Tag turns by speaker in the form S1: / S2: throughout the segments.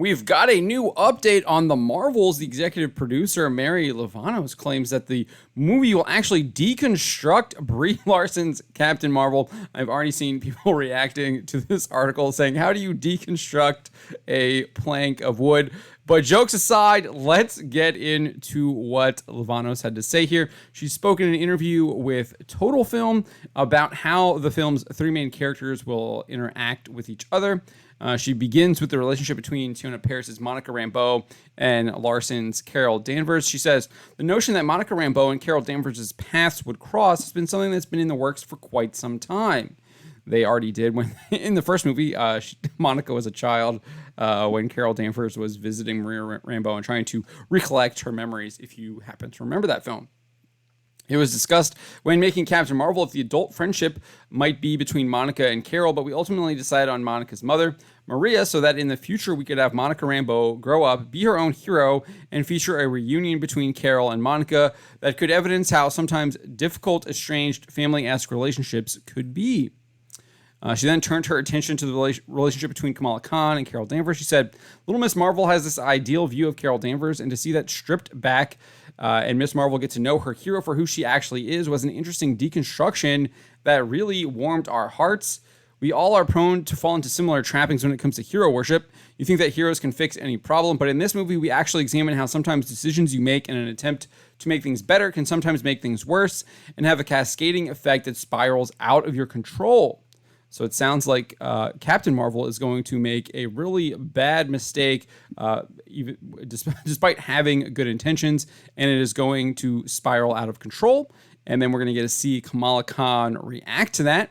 S1: We've got a new update on the Marvels. The executive producer, Mary Livanos, claims that the movie will actually deconstruct Brie Larson's Captain Marvel. I've already seen people reacting to this article saying, how do you deconstruct a plank of wood? But jokes aside, let's get into what Livanos had to say here. She spoke in an interview with Total Film about how the film's three main characters will interact with each other. She begins with the relationship between Teyonah Parris' Monica Rambeau and Larson's Carol Danvers. She says, the notion that Monica Rambeau and Carol Danvers' paths would cross has been something that's been in the works for quite some time. They already did when in the first movie, Monica was a child when Carol Danvers was visiting Maria Rambeau and trying to recollect her memories, if you happen to remember that film. It was discussed when making Captain Marvel if the adult friendship might be between Monica and Carol, but we ultimately decided on Monica's mother, Maria, so that in the future we could have Monica Rambeau grow up, be her own hero, and feature a reunion between Carol and Monica that could evidence how sometimes difficult, estranged, family-esque relationships could be. She then turned her attention to the relationship between Kamala Khan and Carol Danvers. She said, Little Miss Marvel has this ideal view of Carol Danvers, and to see that stripped back and Miss Marvel get to know her hero for who she actually is was an interesting deconstruction that really warmed our hearts. We all are prone to fall into similar trappings when it comes to hero worship. You think that heroes can fix any problem, but in this movie, we actually examine how sometimes decisions you make in an attempt to make things better can sometimes make things worse and have a cascading effect that spirals out of your control. So it sounds like Captain Marvel is going to make a really bad mistake, even despite having good intentions, and it is going to spiral out of control. And then we're going to get to see Kamala Khan react to that.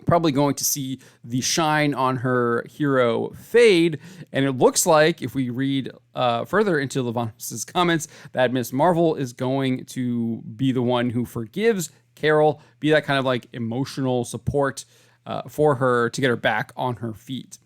S1: Probably going to see the shine on her hero fade. And it looks like, if we read further into Livanos' comments, that Miss Marvel is going to be the one who forgives Carol, be that kind of like emotional support for her to get her back on her feet.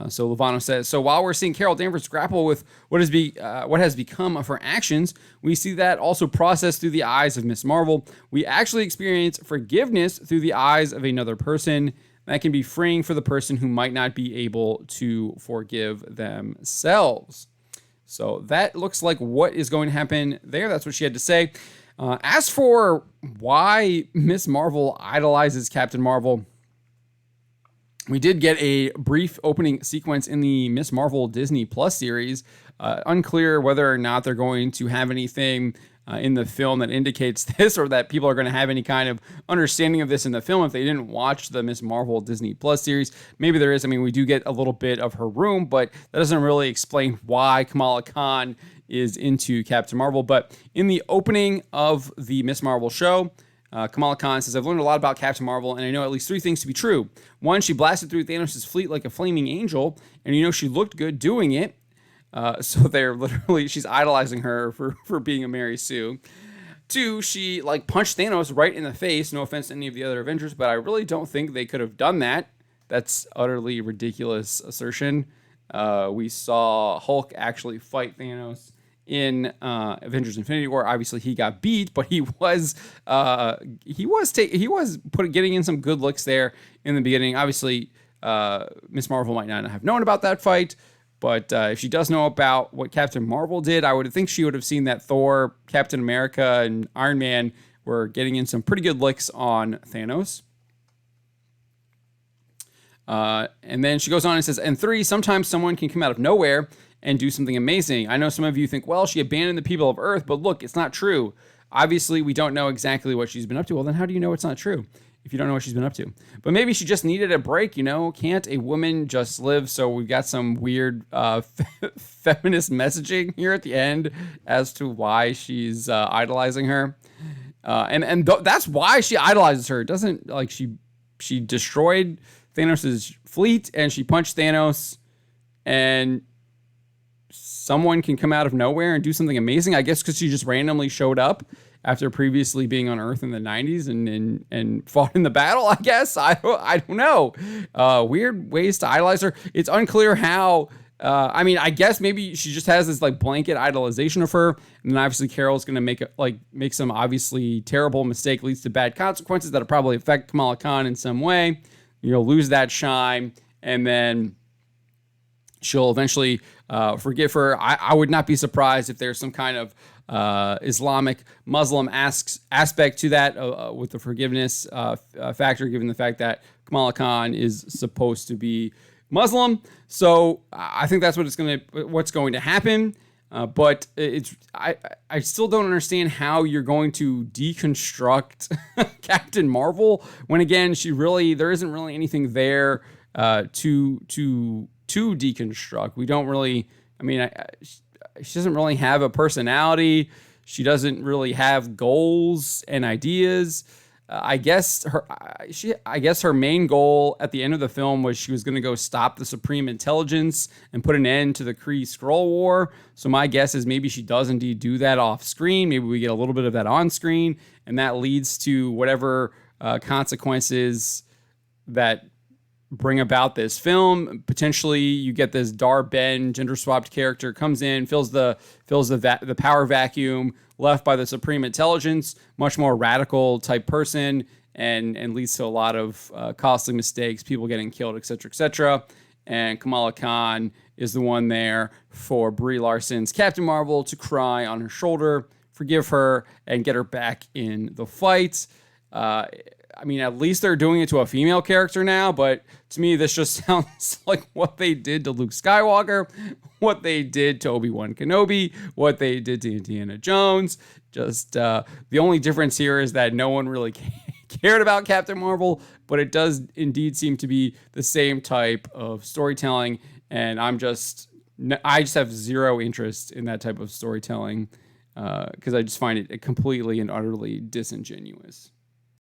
S1: So Livanos says, so while we're seeing Carol Danvers grapple with what has become of her actions, we see that also processed through the eyes of Miss Marvel. We actually experience forgiveness through the eyes of another person. That can be freeing for the person who might not be able to forgive themselves. So that looks like what is going to happen there. That's what she had to say. As for why Miss Marvel idolizes Captain Marvel, we did get a brief opening sequence in the Miss Marvel Disney Plus series. Unclear whether or not they're going to have anything in the film that indicates this, or that people are going to have any kind of understanding of this in the film if they didn't watch the Miss Marvel Disney Plus series. Maybe there is. I mean, we do get a little bit of her room, but that doesn't really explain why Kamala Khan is into Captain Marvel. But in the opening of the Miss Marvel show, Kamala Khan says, I've learned a lot about Captain Marvel, and I know at least three things to be true. One, she blasted through Thanos' fleet like a flaming angel, and she looked good doing it. So she's idolizing her for being a Mary Sue. Two, she punched Thanos right in the face. No offense to any of the other Avengers, but I really don't think they could have done that. That's utterly ridiculous assertion. We saw Hulk actually fight Thanos in Avengers Infinity War. Obviously he got beat, but he was getting in some good looks there in the beginning. Obviously Miss Marvel might not have known about that fight, but if she does know about what Captain Marvel did, I would think she would have seen that Thor, Captain America, and Iron Man were getting in some pretty good licks on Thanos. And then she goes on and says, and three, sometimes someone can come out of nowhere and do something amazing. I know some of you think, well, she abandoned the people of Earth, but look, it's not true. Obviously, we don't know exactly what she's been up to. Well, then how do you know it's not true if you don't know what she's been up to? But maybe she just needed a break, Can't a woman just live? So we've got some weird feminist messaging here at the end as to why she's idolizing her. That's why she idolizes her. It doesn't, she destroyed Thanos' fleet, and she punched Thanos, and someone can come out of nowhere and do something amazing. I guess because she just randomly showed up after previously being on Earth in the 90s and fought in the battle, I guess. I don't know. Weird ways to idolize her. It's unclear how. I guess maybe she just has this blanket idolization of her, and then obviously Carol's going to make some obviously terrible mistake, leads to bad consequences that'll probably affect Kamala Khan in some way. Lose that shine, and then she'll eventually forgive her. I would not be surprised if there's some kind of Islamic Muslim aspect to that with the forgiveness factor, given the fact that Kamala Khan is supposed to be Muslim. So I think that's what's going to happen. But I still don't understand how you're going to deconstruct Captain Marvel when, again, there isn't really anything there to deconstruct. We don't really. I mean, she doesn't really have a personality. She doesn't really have goals and ideas. I guess her main goal at the end of the film was she was going to go stop the Supreme Intelligence and put an end to the Kree Skrull War. So my guess is maybe she does indeed do that off screen. Maybe we get a little bit of that on screen, and that leads to whatever consequences that bring about this film. Potentially, you get this Ben, gender swapped character, comes in, fills the power vacuum left by the Supreme Intelligence, much more radical type person, and leads to a lot of costly mistakes, people getting killed, etc., etc. And Kamala Khan is the one there for Brie Larson's Captain Marvel to cry on her shoulder, forgive her, and get her back in the fight. I mean, at least they're doing it to a female character now, but to me, this just sounds like what they did to Luke Skywalker, what they did to Obi-Wan Kenobi, what they did to Indiana Jones. Just the only difference here is that no one really cared about Captain Marvel, but it does indeed seem to be the same type of storytelling, and I just have zero interest in that type of storytelling because I just find it completely and utterly disingenuous.